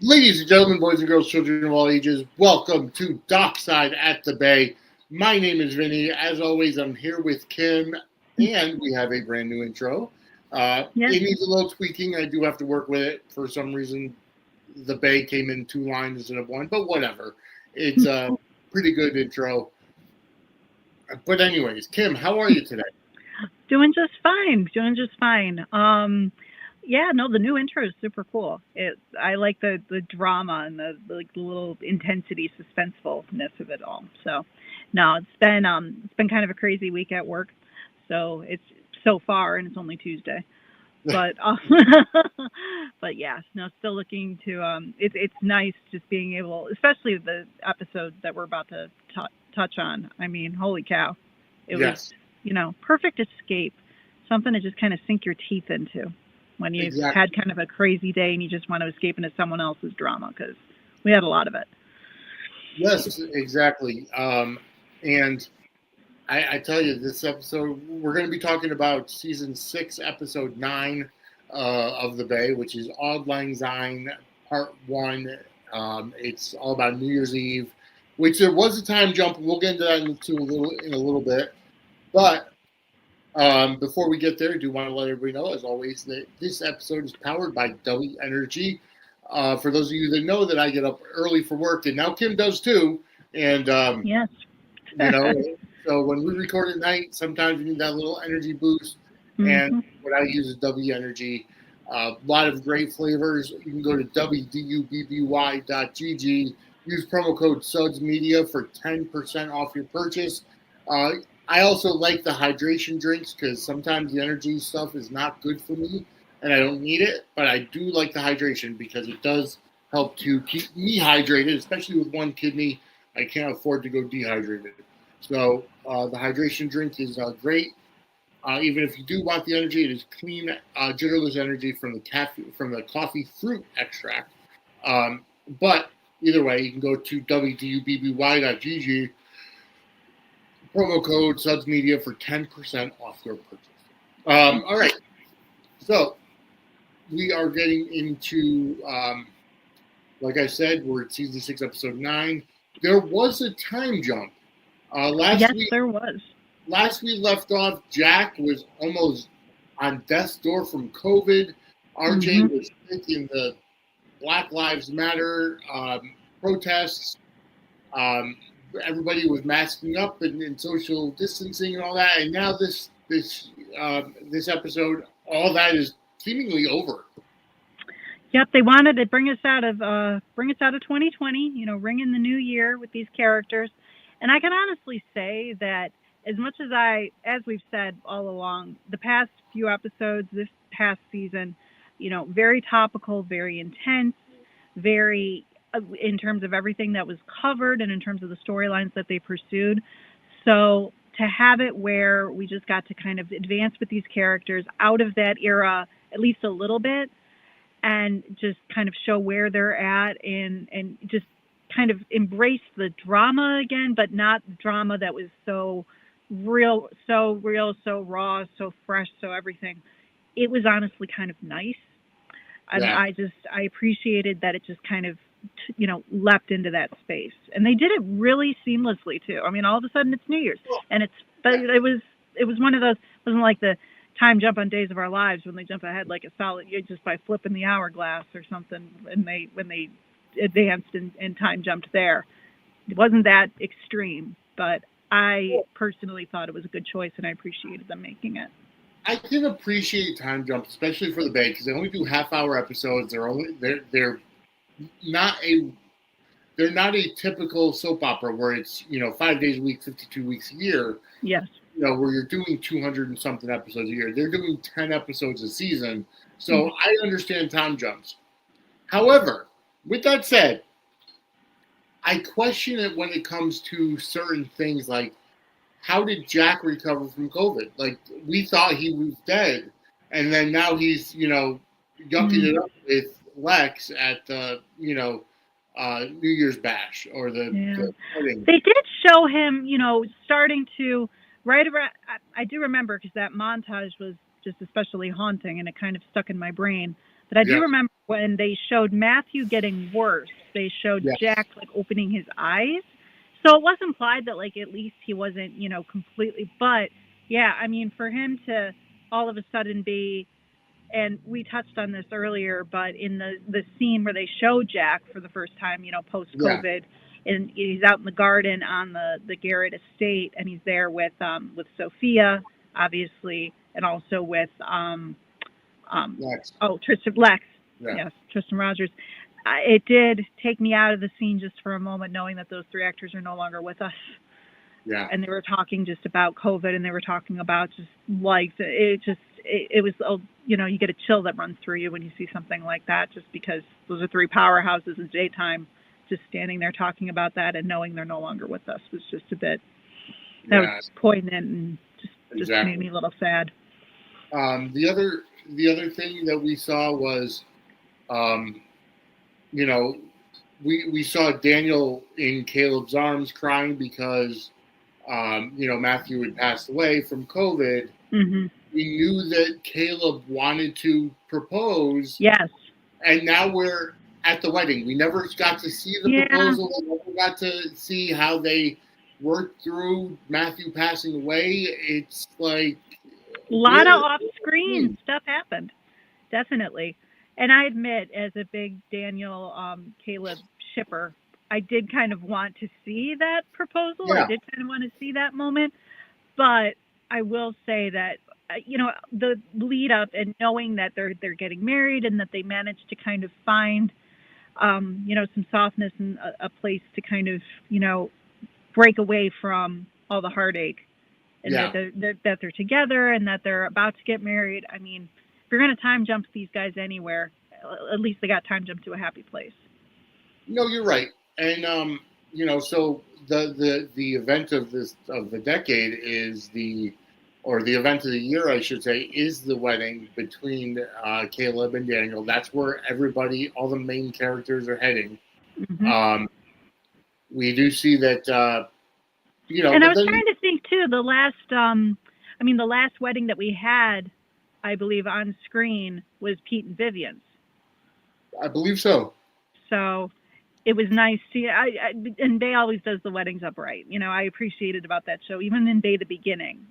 Ladies and gentlemen, boys and girls, children of all ages, welcome to Dockside at the Bay. My name is Vinny. As always, I'm here with Kim, and we have a brand new intro. It needs a little tweaking. I do have to work with it. For some reason, the Bay came in 2 lines instead of 1, but whatever. It's a pretty good intro. But anyways, Kim, how are you today? Doing just fine. The new intro is super cool. I like the drama and the little intensity, suspensefulness of it all. So, no, it's been kind of a crazy week at work. So it's so far, and it's only Tuesday. But still looking to. It's nice just being able, especially the episode that we're about to touch on. I mean, holy cow, it was perfect escape, something to just kind of sink your teeth into when you've had kind of a crazy day and you just want to escape into someone else's drama, because we had a lot of it. Yes, exactly. And I tell you, this episode, we're going to be talking about season 6, episode 9 of The Bay, which is Auld Lang Syne, part 1. It's all about New Year's Eve, which there was a time jump. We'll get into that in a little bit. But before we get there, I do want to let everybody know, as always, that this episode is powered by W Energy. For those of you that know that I get up early for work, and now Kim does too. And yes, so when we record at night, sometimes we need that little energy boost. Mm-hmm. And what I use is W Energy. A lot of great flavors. You can go to wdubby.gg. Use promo code Suds Media for 10% off your purchase. I also like the hydration drinks because sometimes the energy stuff is not good for me and I don't need it, but I do like the hydration because it does help to keep me hydrated, especially with one kidney. I can't afford to go dehydrated. So the hydration drink is great. Even if you do want the energy, it is clean, jitterless energy from the coffee fruit extract. But either way, you can go to wdubby.gg. Promo code Suds Media for 10% off your purchase. All right. So we are getting into, like I said, we're at season 6, episode 9. There was a time jump. There was. Last we left off, Jack was almost on death's door from COVID. RJ was sick in the Black Lives Matter protests. Everybody was masking up and social distancing and all that, and now this episode, all that is seemingly over. Yep, they wanted to bring us out of 2020. Ring in the new year with these characters, and I can honestly say that as much as we've said all along, the past few episodes, this past season, very topical, very intense, very. In terms of everything that was covered and in terms of the storylines that they pursued. So to have it where we just got to kind of advance with these characters out of that era, at least a little bit, and just kind of show where they're at and just kind of embrace the drama again, but not drama that was so real, so raw, so fresh, so everything. It was honestly kind of nice. Yeah. I appreciated that it just kind of leapt into that space, and they did it really seamlessly too. I mean, all of a sudden it's New Year's, and it was one of those. It wasn't like the time jump on Days of Our Lives when they jump ahead like a solid just by flipping the hourglass or something, and when they advanced and time jumped there. It wasn't that extreme, but I personally thought it was a good choice, and I appreciated them making it. I can appreciate time jumps, especially for the Bay, because they only do half-hour episodes. They're not a typical soap opera where it's 5 days a week, 52 weeks a year. Yes. Where you're doing 200 and something episodes a year. They're doing 10 episodes a season, so I understand time jumps. However, with that said, I question it when it comes to certain things like, how did Jack recover from COVID? Like, we thought he was dead, and then now he's yucking it up with Lex at the New Year's bash or the wedding. They did show him starting to right around. I do remember because that montage was just especially haunting, and it kind of stuck in my brain. But I do remember when they showed Matthew getting worse, they showed Yes. Jack like opening his eyes. So it was implied that like at least he wasn't, completely. But yeah, I mean, for him to all of a sudden be, and we touched on this earlier, but in the scene where they show Jack for the first time, post Yeah. COVID, and he's out in the garden on the Garrett estate, and he's there with Sophia, obviously, and also with Lex. Tristan Lex. Yeah. Yes, Tristan Rogers. It did take me out of the scene just for a moment, knowing that those three actors are no longer with us. Yeah. And they were talking just about COVID, and they were talking about just life. It was, you get a chill that runs through you when you see something like that, just because those are three powerhouses in daytime. Just standing there talking about that and knowing they're no longer with us was just a bit, that was poignant and just made me a little sad. The other thing that we saw was, we saw Daniel in Caleb's arms crying because, Matthew had passed away from COVID. Mm-hmm. We knew that Caleb wanted to propose. Yes. And now we're at the wedding. We never got to see the proposal. We never got to see how they worked through Matthew passing away. It's like a lot of off-screen stuff happened, definitely. And I admit, as a big Daniel Caleb shipper, I did kind of want to see that proposal. Yeah. I did kind of want to see that moment. But I will say that, the lead up and knowing that they're getting married and that they managed to kind of find, some softness and a place to kind of, break away from all the heartache, and that they're together and that they're about to get married. I mean, if you're going to time jump these guys anywhere, at least they got time jumped to a happy place. No, you're right. And, so the event of the decade is the event of the year, I should say, is the wedding between Caleb and Daniel. That's where all the main characters are heading. Mm-hmm. We do see that, And I was trying to think too, the last wedding that we had, I believe, on screen was Pete and Vivian's. I believe so. So it was nice to, and Bay always does the weddings upright. I appreciated about that show, even in Bay the beginning,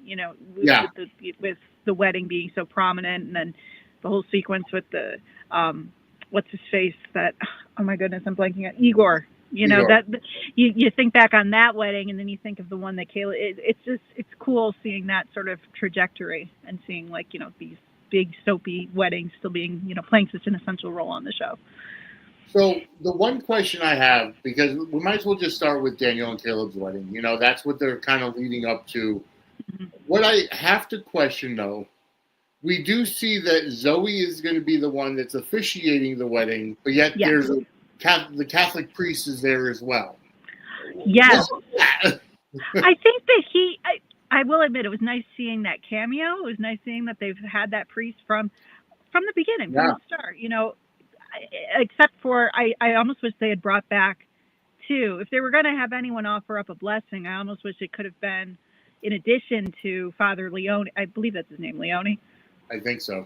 with the wedding being so prominent, and then the whole sequence with the, what's his face, that, oh my goodness, I'm blanking out, Igor. That you think back on that wedding, and then you think of the one that Kayla. It's cool seeing that sort of trajectory and seeing these big soapy weddings still being playing such an essential role on the show. So the one question I have, because we might as well just start with Daniel and Caleb's wedding. That's what they're kind of leading up to. Mm-hmm. What I have to question, though, we do see that Zoe is going to be the one that's officiating the wedding, but yet there's the Catholic priest is there as well. Yes. I think that I will admit, it was nice seeing that cameo. It was nice seeing that they've had that priest from the beginning, from the start, except for, I almost wish they had brought back too. If they were going to have anyone offer up a blessing, I almost wish it could have been, in addition to Father Leone, I believe that's his name, Leone. I think so.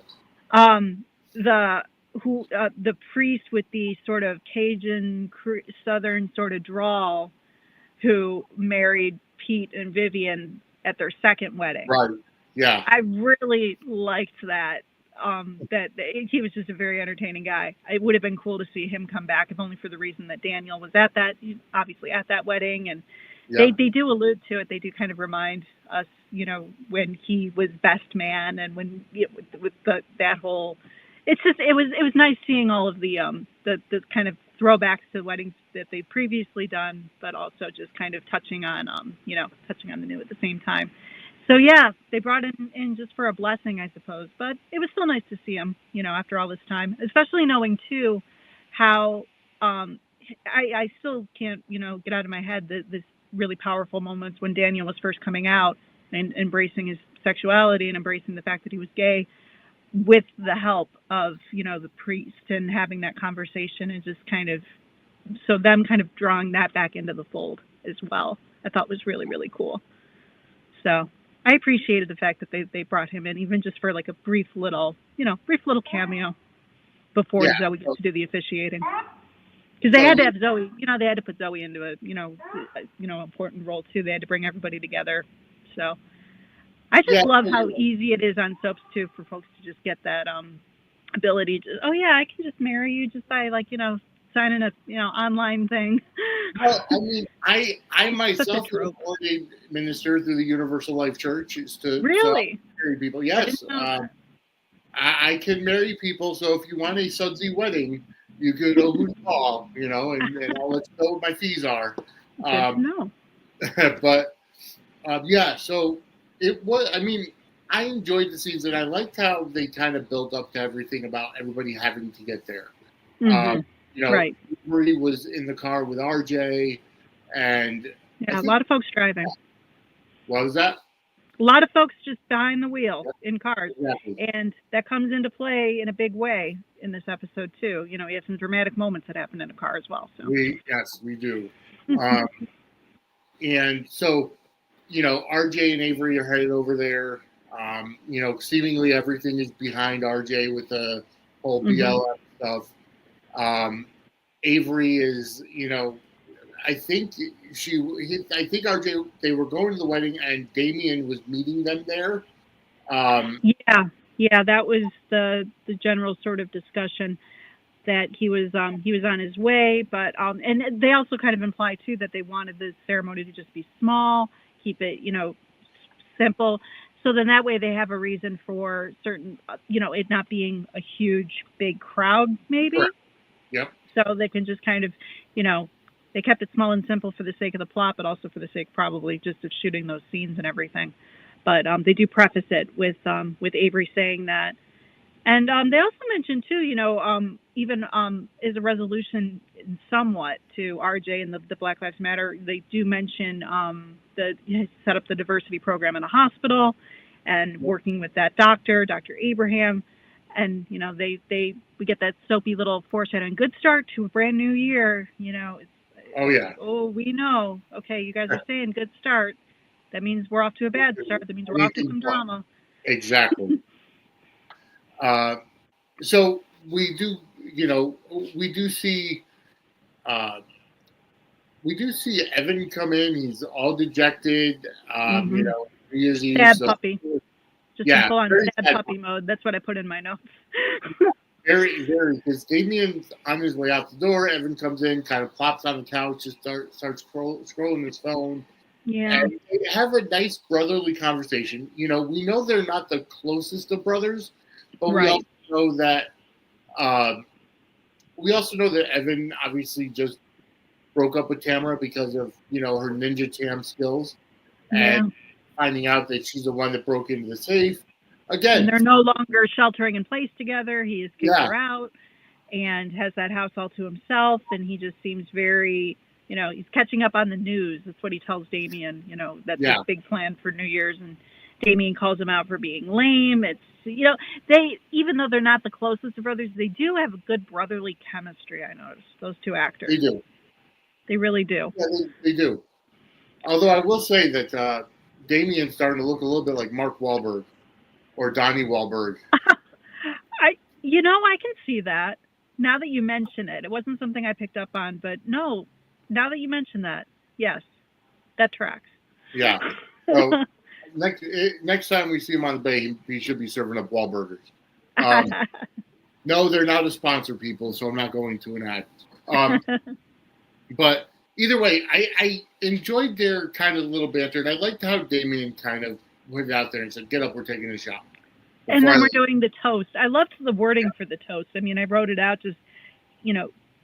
The priest with the sort of Cajun Southern sort of drawl, who married Pete and Vivian at their second wedding. Right. Yeah. I really liked that. That he was just a very entertaining guy. It would have been cool to see him come back, if only for the reason that Daniel was obviously at that wedding, and they do allude to it. They do kind of remind us, when he was best man, and when with that whole. It was nice seeing all of the kind of throwbacks to weddings that they've previously done, but also just kind of touching on the new at the same time. So they brought him in just for a blessing, I suppose, but it was still nice to see him, after all this time, especially knowing too how I still can't get out of my head this really powerful moments when Daniel was first coming out and embracing his sexuality and embracing the fact that he was gay, with the help of, the priest, and having that conversation, and just kind of, so them kind of drawing that back into the fold as well, I thought was really, really cool. So I appreciated the fact that they brought him in, even just for like a brief little cameo. before Yeah. Zoe gets to do the officiating. Because they had to have Zoe, they had to put Zoe into a, important role too. They had to bring everybody together. So I just love how easy it is on soaps too for folks to just get that ability to, oh yeah, I can just marry you just by signing a online thing. Well, I mean, I myself am an ordained minister through the Universal Life Church. Is to really marry people. Yes, I can marry people. So if you want a sudsy wedding, you can know who to call, and I'll let you know what my fees are. Good to know. But yeah, so it was. I mean, I enjoyed the season. I liked how they kind of built up to everything about everybody having to get there. Right. Marie was in the car with RJ, and a lot of folks driving. What was that? A lot of folks just behind the wheel in cars, and that comes into play in a big way in this episode too. We have some dramatic moments that happen in a car as well. So we do, and so RJ and Avery are headed over there. Seemingly everything is behind RJ with the whole BLM stuff. Avery is, I think RJ, they were going to the wedding and Damien was meeting them there. Yeah, that was the general sort of discussion that he was on his way, but and they also kind of imply too that they wanted the ceremony to just be small, keep it simple, so then that way they have a reason for certain it not being a huge big crowd maybe. Correct. Yep. So they can just kind of they kept it small and simple for the sake of the plot, but also for the sake probably just of shooting those scenes and everything. But they do preface it with Avery saying that. And they also mentioned too, even as a resolution somewhat to RJ and the Black Lives Matter, they do mention set up the diversity program in the hospital and working with that Dr. Abraham. And, we get that soapy little foreshadowing. Good start to a brand new year. Oh, yeah. Oh, we know. Okay, you guys are saying good start. That means we're off to a bad start. That means we're off to some drama. Exactly. So we do, we do see Evan come in. He's all dejected. New Year's Eve. Sad puppy. Just in full on sad puppy mode. That's what I put in my notes. Very, very. Because Damien's on his way out the door. Evan comes in, kind of plops on the couch, just starts scrolling his phone. Yeah. And they have a nice brotherly conversation. We know they're not the closest of brothers, but we also know that Evan obviously just broke up with Tamara because of her ninja tam skills, and finding out that she's the one that broke into the safe. Again, and they're no longer sheltering in place together. He has kicked her out and has that house all to himself, and he just seems very. He's catching up on the news. That's what he tells Damien, that's his big plan for New Year's. And Damien calls him out for being lame. It's, they, even though they're not the closest of brothers, they do have a good brotherly chemistry, I noticed, those two actors. They do. They really do. Yeah, they do. Although I will say that Damien's starting to look a little bit like Mark Wahlberg or Donnie Wahlberg. I can see that. Now that you mention it. It wasn't something I picked up on, but no. Now that you mention that, yes, that tracks. Yeah. So next time we see him on the bay, he should be serving up Wahlburgers. No, they're not a sponsor, people, so I'm not going to enact. But either way, I enjoyed their kind of little banter, and I liked how Damien kind of went out there and said, "Get up, we're taking a shot." And then we're doing the toast. I loved the wording for the toast. I mean, I wrote it out just,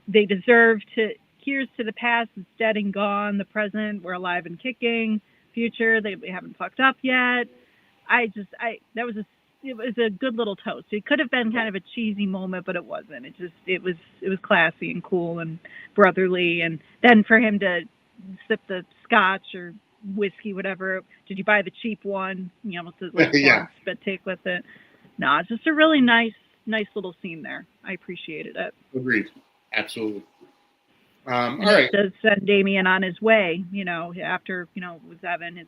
they deserve to. Here's to the past, it's dead and gone. The present, we're alive and kicking. Future, they haven't fucked up yet. It was a good little toast. It could have been kind of a cheesy moment, but it wasn't. It was classy and cool and brotherly. And then for him to sip the scotch or whiskey, whatever. Did you buy the cheap one? He almost says like spit take with it. No, it's just a really nice little scene there. I appreciated it. Agreed. Absolutely. All right. It does send Damien on his way, after, with Evan.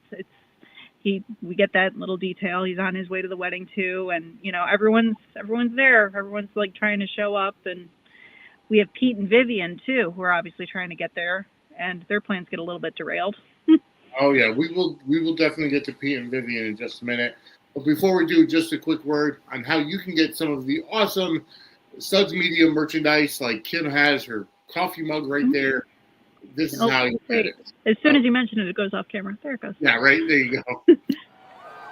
we get that little detail. He's on his way to the wedding too, and everyone's there. Everyone's like trying to show up, and we have Pete and Vivian too, who are obviously trying to get there, and their plans get a little bit derailed. Oh yeah, we will definitely get to Pete and Vivian in just a minute. But before we do, just a quick word on how you can get some of the awesome Suds Media merchandise. Like Kim has her coffee mug right there. This is how you get it. As soon as you mention it, it goes off camera. There it goes. Yeah, right. There you go.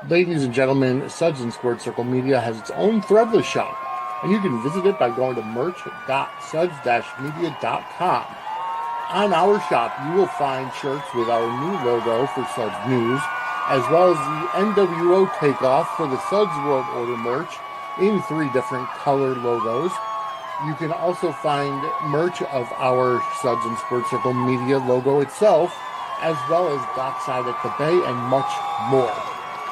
Ladies and gentlemen, Suds and Squirt Circle Media has its own threadless shop, and you can visit it by going to merch.suds-media.com. On our shop, you will find shirts with our new logo for Suds News, as well as the NWO takeoff for the Suds World Order merch in 3 different color logos. You can also find merch of our Suds and Squirt Circle Media logo itself, as well as Dockside at the Bay and much more.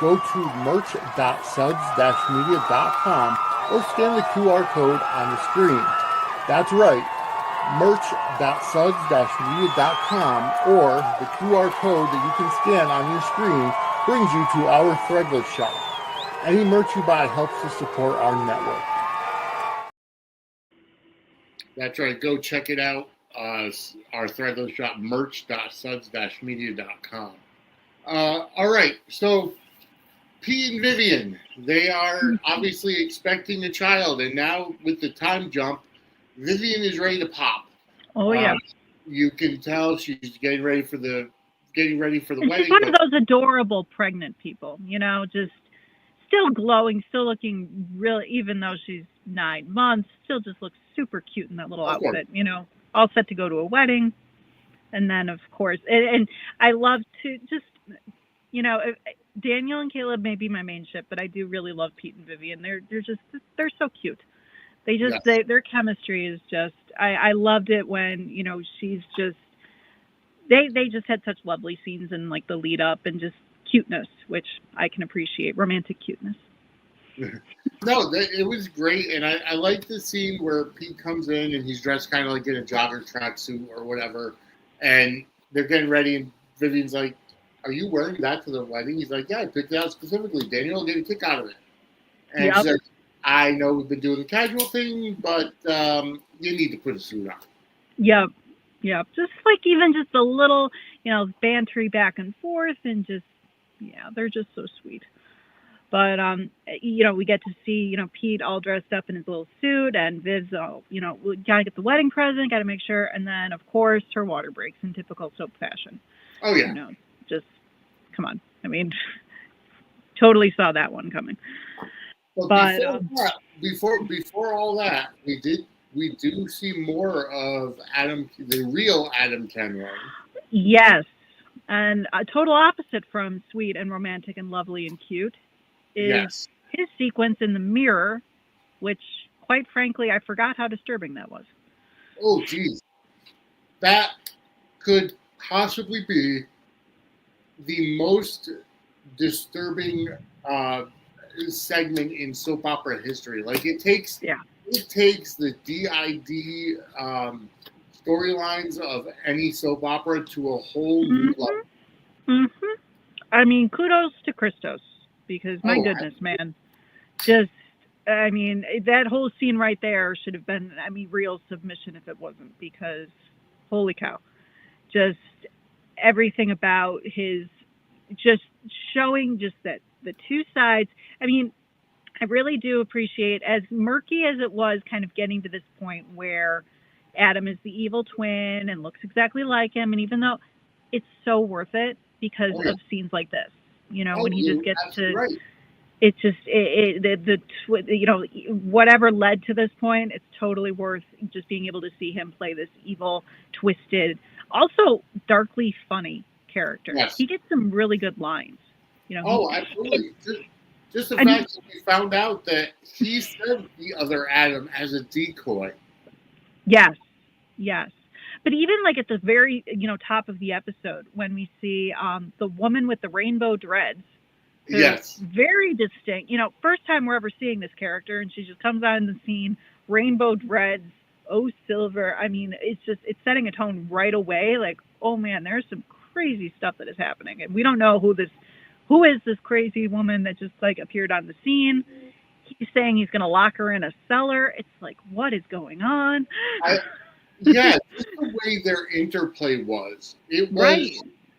Go to merch.suds-media.com or scan the QR code on the screen. That's right, merch.suds-media.com, or the QR code that you can scan on your screen brings you to our threadless shop. Any merch you buy helps to support our network. That's right. Go check it out. Our threadless shop, merch.suds-media.com. All right. So Pete and Vivian, they are obviously expecting a child, and now with the time jump, Vivian is ready to pop. Oh yeah. You can tell she's getting ready for the wedding. She's one of those adorable pregnant people, just still glowing, still looking really, even though she's 9 months, still just looks super cute in that little outfit, all set to go to a wedding. And then, of course, and I love to just, Daniel and Caleb may be my main ship, but I do really love Pete and Vivian. They're so cute. They just, their chemistry is just, I loved it when, she's just, they just had such lovely scenes in like the lead up and just cuteness, which I can appreciate, romantic cuteness. No, it was great, and I like the scene where Pete comes in and he's dressed kind of like in a jogger tracksuit or whatever, and they're getting ready, and Vivian's like, "Are you wearing that to the wedding?" He's like, "Yeah, I picked it out specifically. Daniel will get a kick out of it." And she's like, "I know we've been doing the casual thing, but you need to put a suit on." Yep. Just like even just a little, bantery back and forth, and just they're just so sweet. But, we get to see, Pete all dressed up in his little suit, and Viv's all, we got to get the wedding present, got to make sure. And then, of course, her water breaks in typical soap fashion. Oh, yeah. Just, come on. I mean, totally saw that one coming. Well, but before all that, we do see more of Adam, the real Adam Kenroy. Yes. And a total opposite from sweet and romantic and lovely and cute is his sequence in the mirror, which, quite frankly, I forgot how disturbing that was. Oh, geez. That could possibly be the most disturbing segment in soap opera history. Like, it takes the DID storylines of any soap opera to a whole new level. Mm-hmm. I mean, kudos to Christos, because my goodness, man, just, I mean, that whole scene right there should have been, real submission if it wasn't, because holy cow, just everything about his, just showing just that the two sides. I mean, I really do appreciate, as murky as it was, kind of getting to this point where Adam is the evil twin and looks exactly like him, and even though it's so worth it because of scenes like this, when he just gets to, it's just whatever led to this point, it's totally worth just being able to see him play this evil, twisted, also darkly funny character. Yes. He gets some really good lines. Absolutely. Just the fact that we found out that he sent the other Adam as a decoy. Yes. But even like at the very, top of the episode, when we see the woman with the rainbow dreads, very distinct, first time we're ever seeing this character, and she just comes on the scene, rainbow dreads, silver. I mean, it's setting a tone right away. Like, oh man, there's some crazy stuff that is happening, and we don't know who this who is this crazy woman that just like appeared on the scene? He's saying he's going to lock her in a cellar. It's like, what is going on? Yeah, just the way their interplay was. It was Right.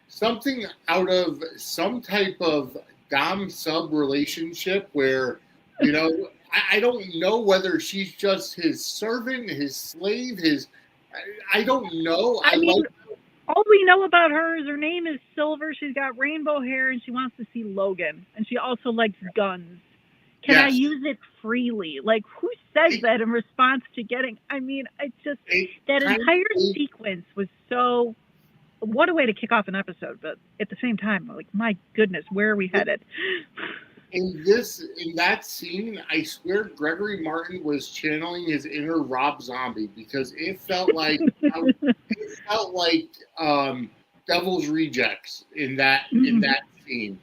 something out of some type of dom sub relationship where, I don't know whether she's just his servant, his slave, I don't know. I mean, all we know about her is her name is Silver. She's got rainbow hair and she wants to see Logan. And she also likes guns. Can I use it freely? Like, who says that in response to getting? I mean, that entire sequence was so. What a way to kick off an episode, but at the same time, like, my goodness, where are we headed? In that scene, I swear Gregory Martin was channeling his inner Rob Zombie because it felt like Devil's Rejects in that scene.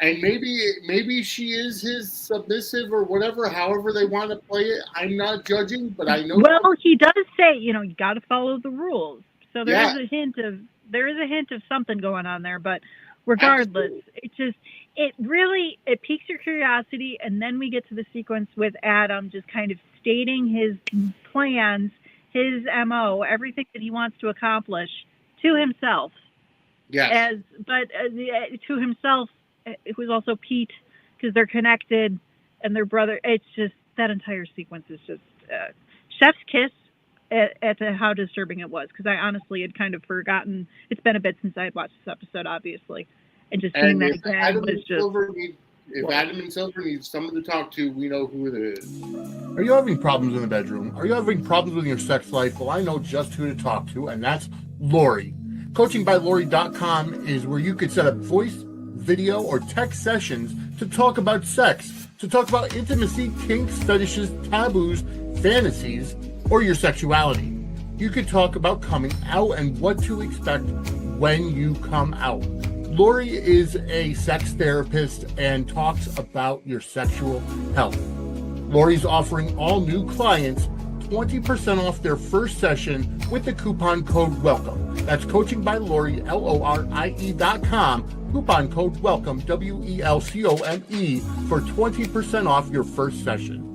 And maybe she is his submissive or whatever, however they want to play it. I'm not judging, but I know. Well, he does say, you got to follow the rules. So there is a hint of something going on there. But regardless, it piques your curiosity, and then we get to the sequence with Adam just kind of stating his plans, his MO, everything that he wants to accomplish to himself. Yes. To himself. Who's also Pete, because they're connected and they're brother. It's just that entire sequence is just chef's kiss at how disturbing it was, because I honestly had kind of forgotten. It's been a bit since I had watched this episode, obviously, and just seeing that again was just. If Adam and Silver need someone to talk to, we know who it is. Are you having problems in the bedroom? Are you having problems with your sex life? Well, I know just who to talk to, and that's Lori. CoachingByLori.com is where you could set up voice, video, or text sessions to talk about sex, to talk about intimacy, kinks, fetishes, taboos, fantasies, or your sexuality. You could talk about coming out and what to expect when you come out. Lori is a sex therapist and talks about your sexual health. Lori's offering all new clients 20% off their first session with the coupon code WELCOME. That's Coaching by Lori, LORIE.com. Coupon code WELCOME, WELCOME, for 20% off your first session.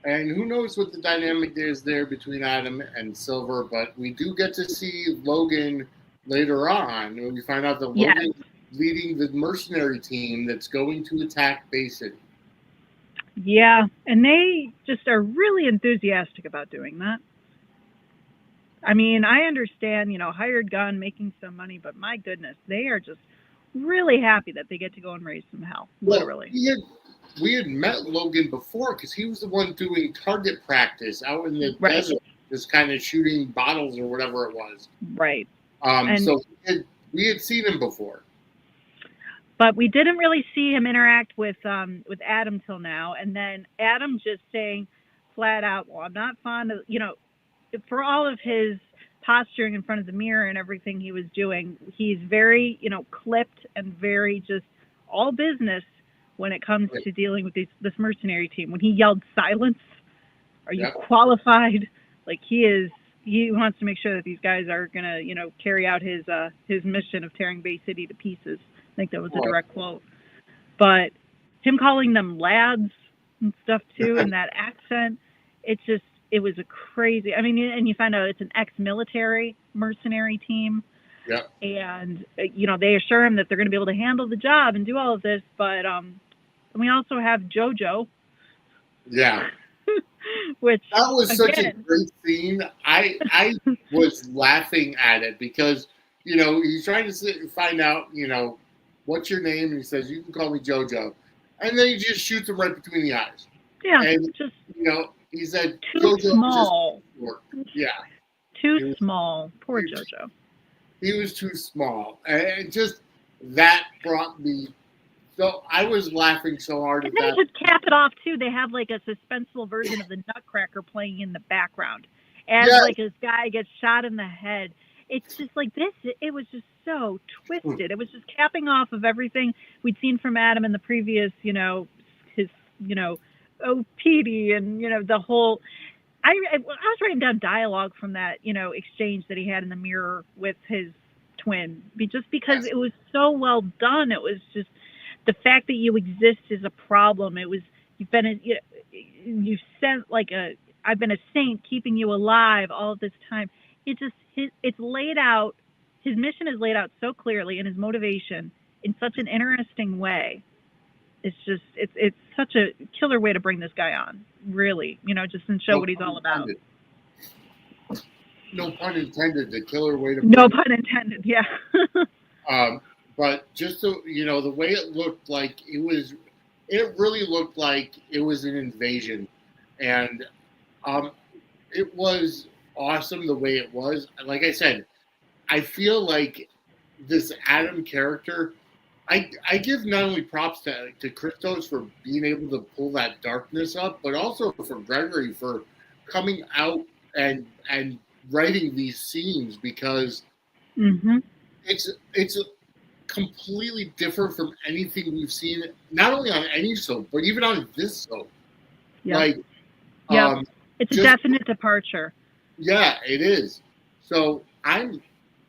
And who knows what the dynamic is there between Adam and Silver, but we do get to see Logan later on when we find out that Logan is leading the mercenary team that's going to attack Bay City. Yeah, and they just are really enthusiastic about doing that. I mean, I understand, hired gun, making some money, but my goodness, they are just really happy that they get to go and raise some hell, literally. We had met Logan before because he was the one doing target practice out in the desert, just kind of shooting bottles or whatever it was. Right. So we had seen him before. But we didn't really see him interact with Adam till now. And then Adam just saying flat out, well, I'm not fond of, for all of his posturing in front of the mirror and everything he was doing, he's very, clipped and very just all business when it comes to dealing with this mercenary team. When he yelled silence, are you qualified? Like he wants to make sure that these guys are going to, carry out his mission of tearing Bay City to pieces. I think that was a direct quote. But him calling them lads and stuff too, and that accent, it was a crazy, and you find out it's an ex-military mercenary team. Yeah. And, they assure him that they're going to be able to handle the job and do all of this. But we also have JoJo. Yeah. Which that was such a great scene. I was laughing at it because, he's trying to find out, what's your name? And he says, you can call me JoJo. And then he just shoots him right between the eyes. Yeah. And, he said, too JoJo small. Yeah. Too small. Poor JoJo. He was too small. And just that brought me. So I was laughing so hard at that. And then to cap it off, too, they have like a suspenseful version of the Nutcracker playing in the background. As like this guy gets shot in the head. It's just like this. It was just so twisted. It was just capping off of everything we'd seen from Adam in the previous, his, Petey and, the whole. I was writing down dialogue from that, exchange that he had in the mirror with his twin, just because Yes. it was so well done. It was just the fact that you exist is a problem. It was you've sent like a I've been a saint keeping you alive all of this time. It's laid out. His mission is laid out so clearly, and his motivation in such an interesting way. It's such a killer way to bring this guy on. Really, just and show what he's all about. No pun intended. The killer way to. No pun intended. Yeah. But just so the way it looked like it really looked like it was an invasion, and it was awesome the way it was. Like I said, I feel like this Adam character. I give not only props to Christos for being able to pull that darkness up, but also for Gregory for coming out and writing these scenes, because it's completely different from anything we've seen, not only on any soap, but even on this soap. Yeah. It's a definite departure. Yeah, it is. So I'm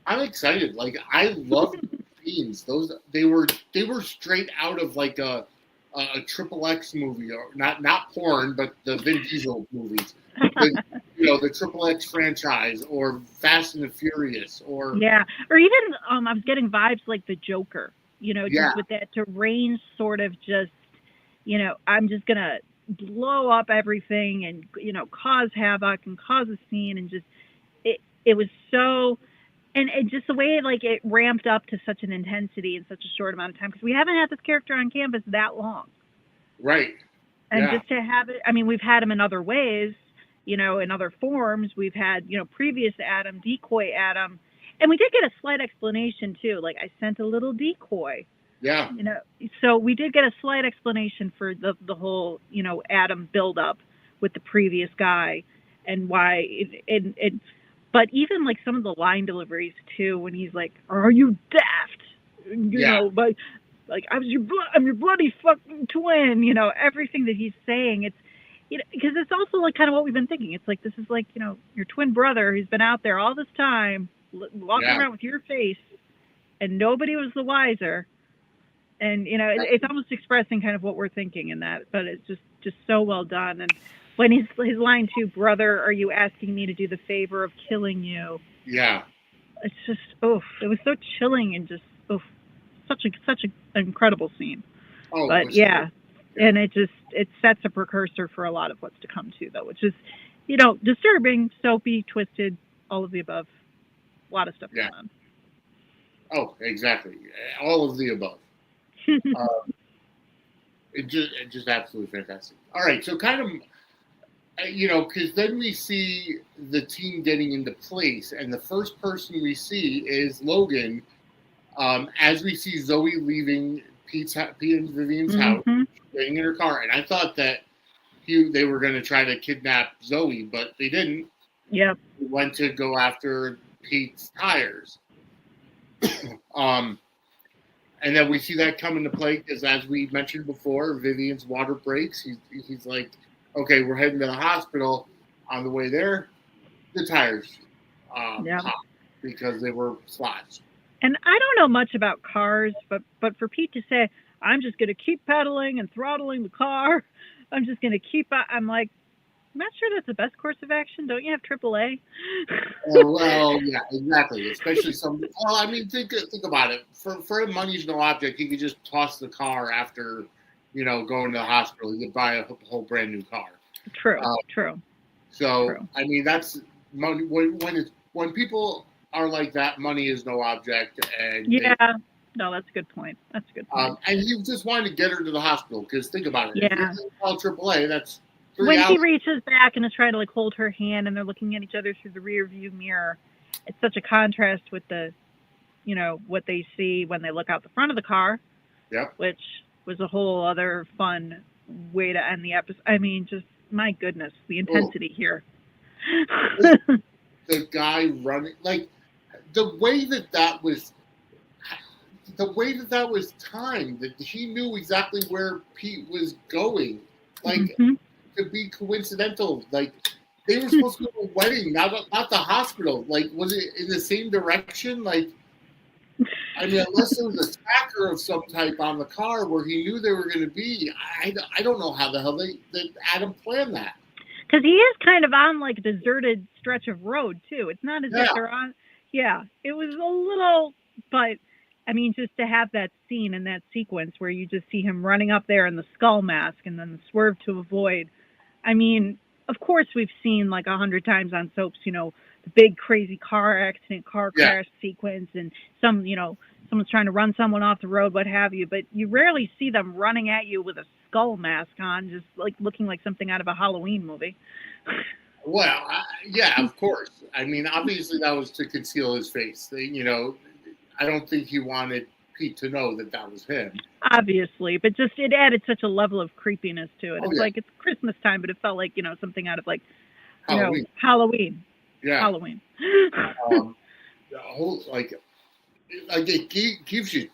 excited. Like, I love scenes. Those they were straight out of like a XXX movie, or not porn, but the Vin Diesel movies. The XXX franchise, or Fast and the Furious, or or even I was getting vibes like the Joker. Just with that deranged sort of just, I'm just gonna blow up everything and cause havoc and cause a scene, and just it was so. And just the way it ramped up to such an intensity in such a short amount of time, because we haven't had this character on canvas that long. Right. And just to have it, I mean, we've had him in other ways, in other forms. We've had, previous Adam, decoy Adam. And we did get a slight explanation, too. Like, I sent a little decoy. Yeah. So we did get a slight explanation for the whole, Adam buildup with the previous guy, and why it but even like some of the line deliveries too, when he's like, "Are you daft?" But like, I'm your bloody fucking twin. Everything that he's saying, it's because it's also like kind of what we've been thinking. It's like, this is like your twin brother who's been out there all this time walking around with your face, and nobody was the wiser. And it's almost expressing kind of what we're thinking in that, but it's just so well done. And when his line too, "Brother, are you asking me to do the favor of killing you?" Yeah. It's just, it was so chilling, and just, such an incredible scene. Oh, but and it sets a precursor for a lot of what's to come too, though, which is, disturbing, soapy, twisted, all of the above. A lot of stuff going on. Oh, exactly. All of the above. It's just absolutely fantastic. All right, so kind of, because then we see the team getting into place, and the first person we see is Logan, as we see Zoe leaving Pete and Vivian's house, getting in her car. And I thought that they were going to try to kidnap Zoe, but they didn't. Yep. They went to go after Pete's tires. And then we see that come into play because, as we mentioned before, Vivian's water breaks. He's like, "Okay, we're heading to the hospital." On the way there, the tires popped because they were slashed. And I don't know much about cars, but for Pete to say, "I'm just going to keep pedaling and throttling the car. I'm just going to keep," I'm like, I'm not sure that's the best course of action. Don't you have AAA? Well, yeah, exactly. Especially well, I mean, think about it. For him, money's no object. He could just toss the car after, going to the hospital. He could buy a whole brand new car. True. So, True. I mean, that's money. When people are like that, money is no object. And no, that's a good point. And he just wanted to get her to the hospital because think about it. Yeah. If you call AAA, that's 3 when hours. he reaches back and is trying to hold her hand, and they're looking at each other through the rear view mirror, it's such a contrast with the, what they see when they look out the front of the car. Yep. Which was a whole other fun way to end the episode. I mean, just my goodness, the intensity here. The guy running, like the way that was timed, that he knew exactly where Pete was going, like to be coincidental. Like they were supposed to go to a wedding, not the hospital. Like, was it in the same direction? Like, I mean, unless there was a tracker of some type on the car where he knew they were going to be, I don't know how the hell that Adam planned that. Because he is kind of on like a deserted stretch of road too. It's not as if Yeah. they're on. Yeah, it was a little, but I mean, just to have that scene and that sequence where you just see him running up there in the skull mask and then the swerve to avoid. I mean, of course we've seen like 100 times on soaps, you know, the big crazy car accident, car crash sequence, and some, you know, someone's trying to run someone off the road, what have you. But you rarely see them running at you with a skull mask on, just like looking like something out of a Halloween movie. Well, yeah, of course. I mean, obviously that was to conceal his face. You know, I don't think he wanted Pete to know that was him. Obviously, but just it added such a level of creepiness to it. Oh, It's like it's Christmas time, but it felt like, you know, something out of like, you Halloween. know, Halloween. Yeah. Halloween. The whole like it gives you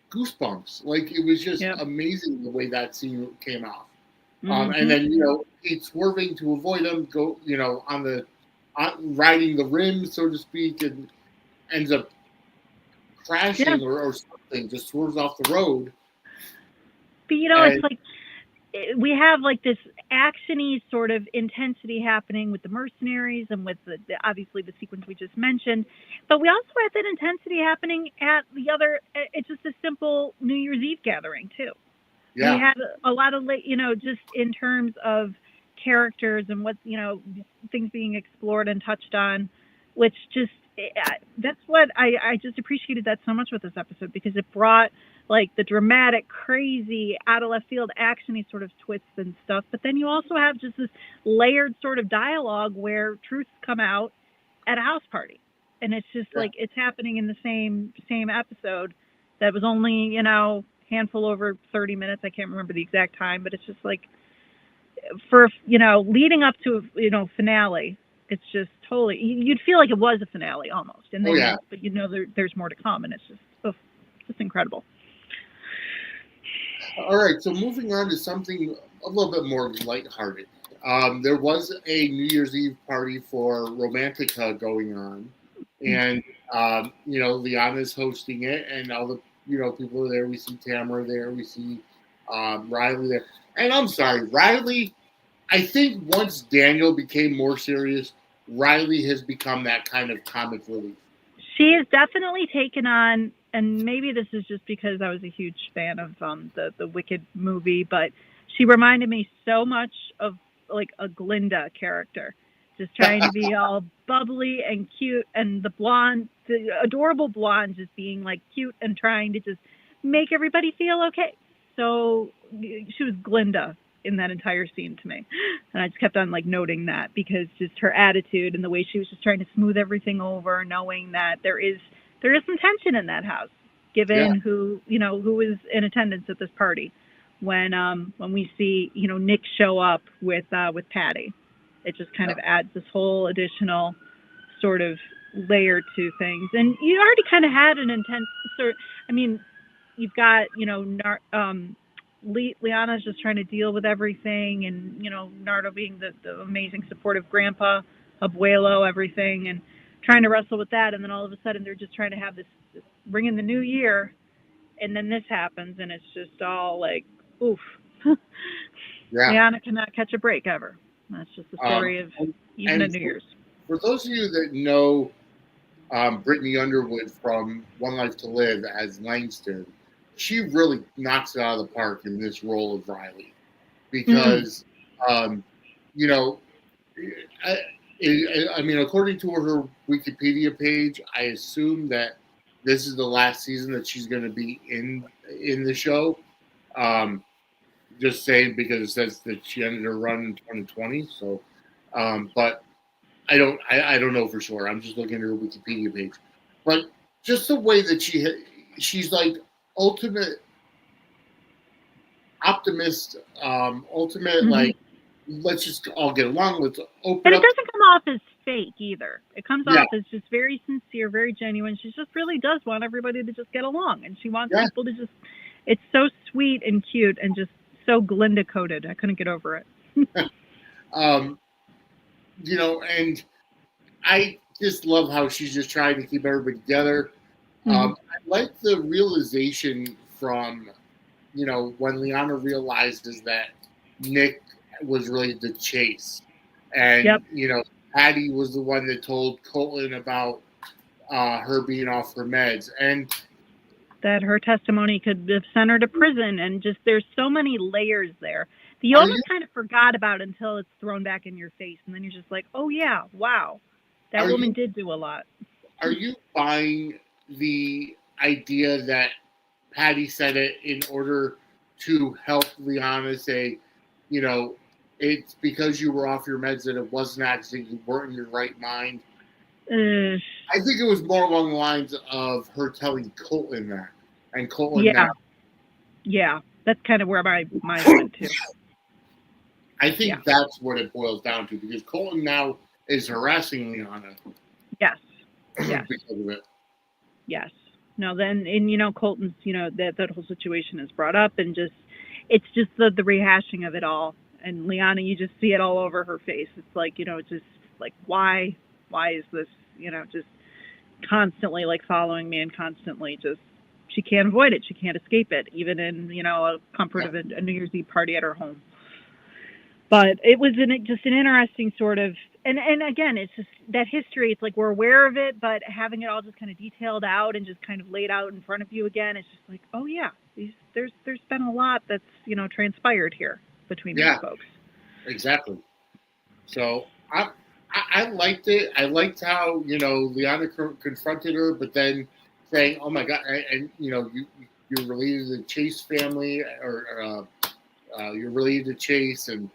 goosebumps. Like it was just amazing the way that scene came out. And then, you know, Pete swerving to avoid him, go, you know, riding the rim, so to speak, and ends up crashing or something, just swerves off the road. But, you know, it's like we have like this action-y sort of intensity happening with the mercenaries and with the obviously the sequence we just mentioned. But we also have that intensity happening at the other, it's just a simple New Year's Eve gathering, too. Yeah. We had a lot of, you know, just in terms of characters and what, you know, things being explored and touched on, which just, that's what I just appreciated that so much with this episode, because it brought like the dramatic, crazy, out of left field action-y sort of twists and stuff. But then you also have just this layered sort of dialogue where truths come out at a house party. And it's just like, it's happening in the same episode that was only, you know, handful over 30 minutes. I can't remember the exact time, but it's just like for, you know, leading up to, you know, finale, it's just totally, you'd feel like it was a finale almost. And then, but you know, there's more to come, and it's just incredible. All right. So moving on to something a little bit more lighthearted. There was a New Year's Eve party for Romantica going on, and, you know, Liana's hosting it, and all the, you know, people are there. We see Tamara there. We see Riley there. And I'm sorry, Riley, I think once Daniel became more serious, Riley has become that kind of comic relief. She has definitely taken on, and maybe this is just because I was a huge fan of the Wicked movie, but she reminded me so much of like a Glinda character. Just trying to be all bubbly and cute, and the adorable blonde just being like cute and trying to just make everybody feel okay. So she was Glinda in that entire scene to me. And I just kept on like noting that, because just her attitude and the way she was just trying to smooth everything over, knowing that there is some tension in that house, given who is in attendance at this party. When we see, you know, Nick show up with Patty. It just kind of adds this whole additional sort of layer to things. And you already kind of had an intense sort. I mean, you've got, you know, Liana's just trying to deal with everything, and, you know, Nardo being the amazing supportive grandpa, abuelo, everything, and trying to wrestle with that. And then all of a sudden they're just trying to have this bring in the new year, and then this happens, and it's just all like, oof. Liana cannot catch a break ever. That's just the story of even at New Year's. For those of you that know Brittany Underwood from One Life to Live as Langston, she really knocks it out of the park in this role of Riley, because, you know, I mean, according to her Wikipedia page, I assume that this is the last season that she's going to be in the show. Just saying, because it says that she ended her run in 2020. So, but I don't know for sure. I'm just looking at her Wikipedia page. But just the way that she's like ultimate optimist, like, let's just all get along. Let's open up. But it doesn't come off as fake either. It comes off as just very sincere, very genuine. She just really does want everybody to just get along, and she wants people to just. It's so sweet and cute and just so Glinda coded. I couldn't get over it. You know, and I just love how she's just trying to keep everybody together. I like the realization from, when Liana realizes that Nick was really the chase. And, Yep. Patty was the one that told Colton about her being off her meds. And that her testimony could have sent her to prison, and just there's so many layers there that you are almost you kind of forgot about until it's thrown back in your face, and then you're just like, oh yeah, wow, that are woman you did do a lot. are you buying the idea that Patty said it in order to help Liana say, you know, it's because you were off your meds that it wasn't actually you weren't in your right mind? Uh, I think it was more along the lines of her telling Colton that, and Colton yeah, now. yeah, that's kind of where my mind went to. I think Yeah. that's what it boils down to, because Colton now is harassing Liana Yes, yes, because of it. yes. No, then, and Colton's, that whole situation is brought up, and it's just the rehashing of it all. And Liana, you just see it all over her face. It's like, it's just like, why is this, just constantly like following me, and constantly just, she can't avoid it. She can't escape it, even in, a comfort of a New Year's Eve party at her home. But it was just an interesting sort of, and again, it's just that history. It's like we're aware of it, but having it all just kind of detailed out and just kind of laid out in front of you again, it's just like, oh yeah, there's been a lot that's transpired here between these folks. Exactly. So I liked it. I liked how Liana confronted her, but then saying, "Oh my God," and you're related to the Chase family, or you're related to Chase, and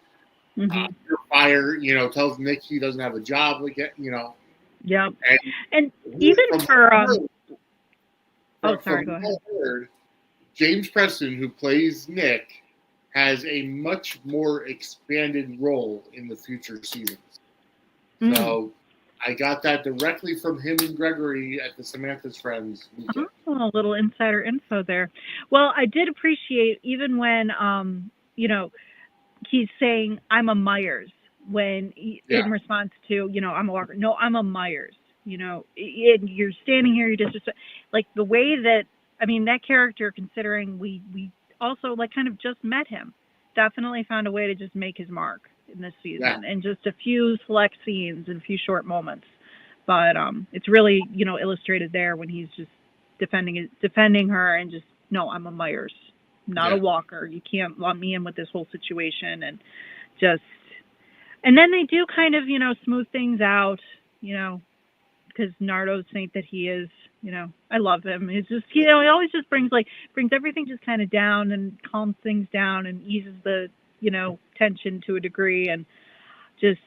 you're fired. Tells Nick he doesn't have a job again. Yep. And even for oh, sorry, go ahead. Heard, James Preston, who plays Nick, has a much more expanded role in the future seasons. So I got that directly from him and Gregory at the Samantha's Friends weekend. Oh, a little insider info there. Well, I did appreciate even when he's saying I'm a Myers when in response to I'm a Walker. No, I'm a Myers. You're standing here. You just like the way that that character. Considering we also like kind of just met him, definitely found a way to just make his mark in this season, and just a few select scenes and a few short moments. But it's really illustrated there when he's just defending her, and just no, I'm a Myers, not a Walker. You can't lump me in with this whole situation, and then they do kind of smooth things out, because Nardo's saint that he is. I love him. He's just he always just brings everything just kind of down and calms things down and eases the tension to a degree, and just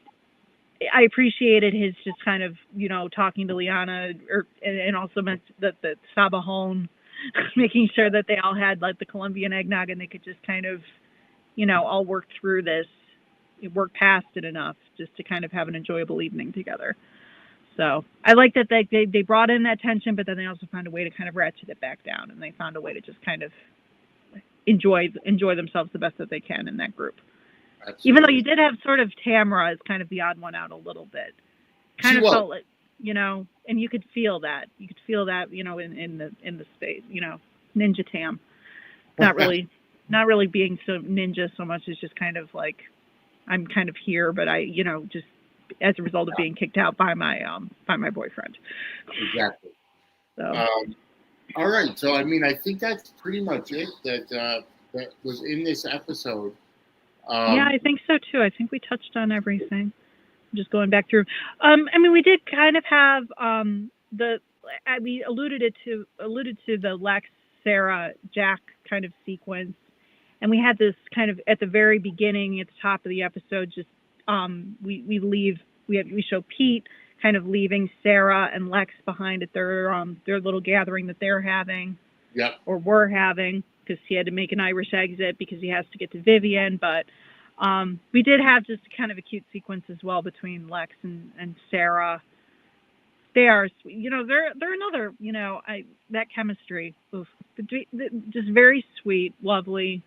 I appreciated his just kind of talking to Liana, and also meant that the Sabajón, making sure that they all had like the Colombian eggnog, and they could just kind of all work through this, work past it enough just to kind of have an enjoyable evening together. So I like that they brought in that tension, but then they also found a way to kind of ratchet it back down, and they found a way to just kind of enjoy themselves the best that they can in that group. Absolutely. Even though you did have sort of Tamara as kind of the odd one out a little bit, kind of felt like and you could feel that. You could feel that in the space, Ninja Tam, not really being so ninja so much as just kind of like I'm kind of here, but I just as a result of being kicked out by my boyfriend. Exactly. So. All right. So I think that's pretty much it that was in this episode. Yeah, I think so too. I think we touched on everything. I'm just going back through. We did kind of have we alluded to the Lex, Sarah, Jack kind of sequence, and we had this kind of at the very beginning, at the top of the episode. Just we show Pete kind of leaving Sarah and Lex behind at their little gathering that they're having, or were having. Because he had to make an Irish exit because he has to get to Vivian. But we did have just kind of a cute sequence as well between Lex and Sarah. They are, they're another, that chemistry, just very sweet, lovely,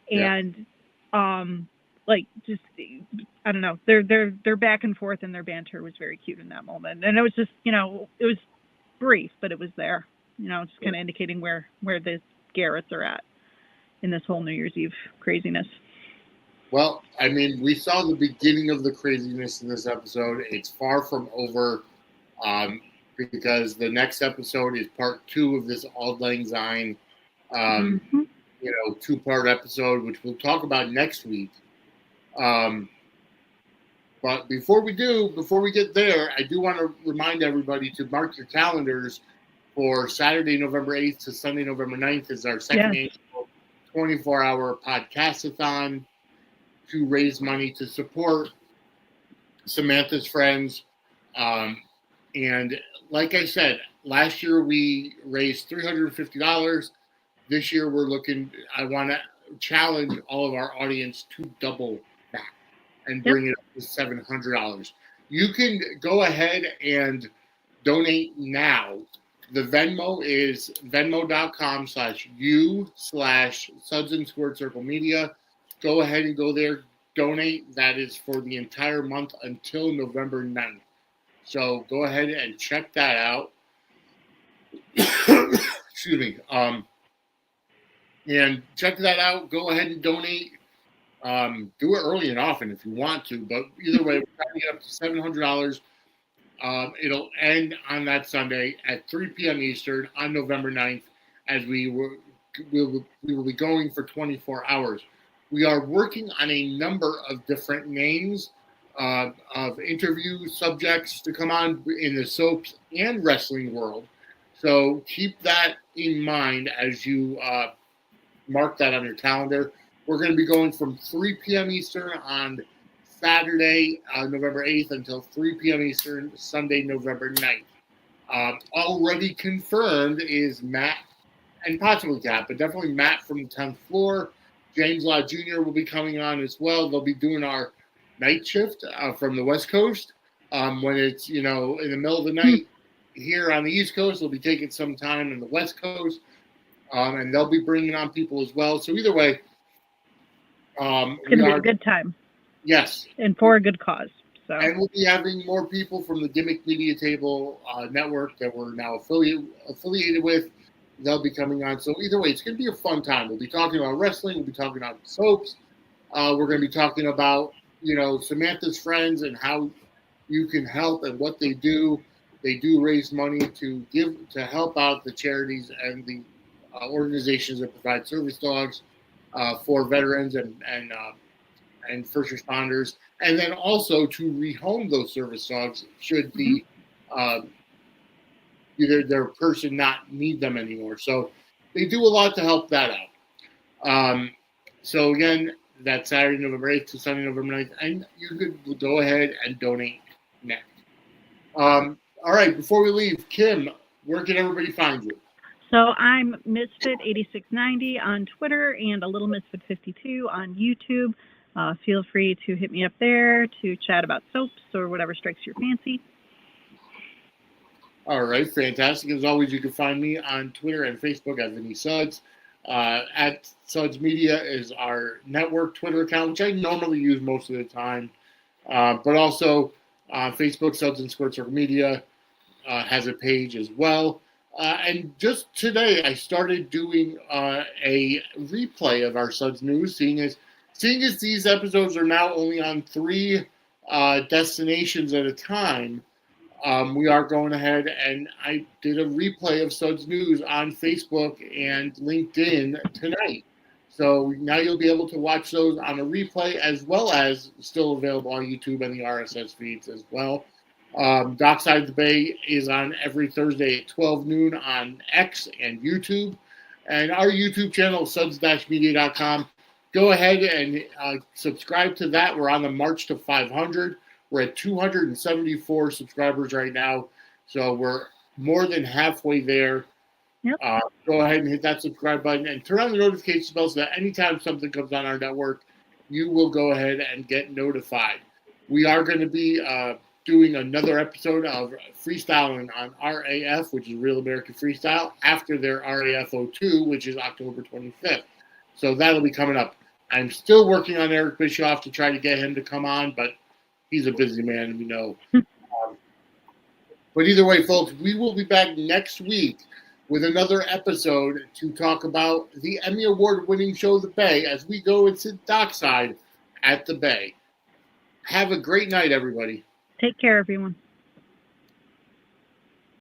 and just I don't know, their back and forth and their banter was very cute in that moment, and it was just it was brief, but it was there. just kind of indicating where the Garretts are at in this whole New Year's Eve craziness. Well, I mean, we saw the beginning of the craziness in this episode. It's far from over, because the next episode is part 2 of this Auld Lang Syne, 2-part episode, which we'll talk about next week. But before we get there, I do want to remind everybody to mark your calendars for Saturday, November 8th to Sunday, November 9th is our second annual 24-hour podcast-a-thon to raise money to support Samantha's friends. And like I said, last year we raised $350. This year I want to challenge all of our audience to double that and bring it up to $700. You can go ahead and donate now. The Venmo is venmo.com/u/Suds_Circle-Media. Go ahead and go there, donate. That is for the entire month until November 9th. So go ahead and check that out. Excuse me. And check that out. Go ahead and donate. Do it early and often if you want to. But either way, we're trying to get up to $700. It'll end on that Sunday at 3 p.m. Eastern on November 9th as we will be going for 24 hours. We are working on a number of different names of interview subjects to come on in the soaps and wrestling world. So keep that in mind as you mark that on your calendar. We're going to be going from 3 p.m. Eastern on Saturday, November 8th until 3 p.m. Eastern, Sunday, November 9th. Already confirmed is Matt and possibly Kat, but definitely Matt from the 10th floor. James Law Jr. will be coming on as well. They'll be doing our night shift from the West Coast. When it's, in the middle of the night here on the East Coast, they'll be taking some time in the West Coast. And they'll be bringing on people as well. So either way, it's going to be a good time. Yes. And for a good cause. So. And we'll be having more people from the Gimmick Media Table network that we're now affiliated with. They'll be coming on. So either way, it's going to be a fun time. We'll be talking about wrestling. We'll be talking about soaps. We're going to be talking about, Samantha's friends and how you can help and what they do. They do raise money to help out the charities and the organizations that provide service dogs for veterans and first responders, and then also to rehome those service dogs should the either their person not need them anymore. So they do a lot to help that out. So again, that's Saturday, November 8th to Sunday, November 9th, and you could go ahead and donate now. All right, before we leave, Kim, where can everybody find you? So I'm Misfit8690 on Twitter and a Little Misfit52 on YouTube. Feel free to hit me up there to chat about soaps or whatever strikes your fancy. All right, fantastic. As always, you can find me on Twitter and Facebook at Vinny Suds. At Suds Media is our network Twitter account, which I normally use most of the time. But also Facebook, Suds_Circle-Media has a page as well. And just today, I started doing a replay of our Suds News, seeing as these episodes are now only on 3 destinations at a time. We are going ahead, and I did a replay of Suds News on Facebook and LinkedIn tonight. So now you'll be able to watch those on a replay, as well as still available on YouTube and the RSS feeds as well. Dockside the Bay is on every Thursday at 12 noon on X and YouTube. And our YouTube channel, suds-media.com. Go ahead and subscribe to that. We're on the march to 500. We're at 274 subscribers right now. So we're more than halfway there. Yep. Go ahead and hit that subscribe button and turn on the notification bell so that anytime something comes on our network, you will go ahead and get notified. We are going to be doing another episode of freestyling on RAF, which is Real American Freestyle, after their RAF 02, which is October 25th. So that'll be coming up. I'm still working on Eric Bischoff to try to get him to come on, but he's a busy man, we know. But either way, folks, we will be back next week with another episode to talk about the Emmy Award-winning show, The Bay, as we go and sit Dockside at the Bay. Have a great night, everybody. Take care, everyone.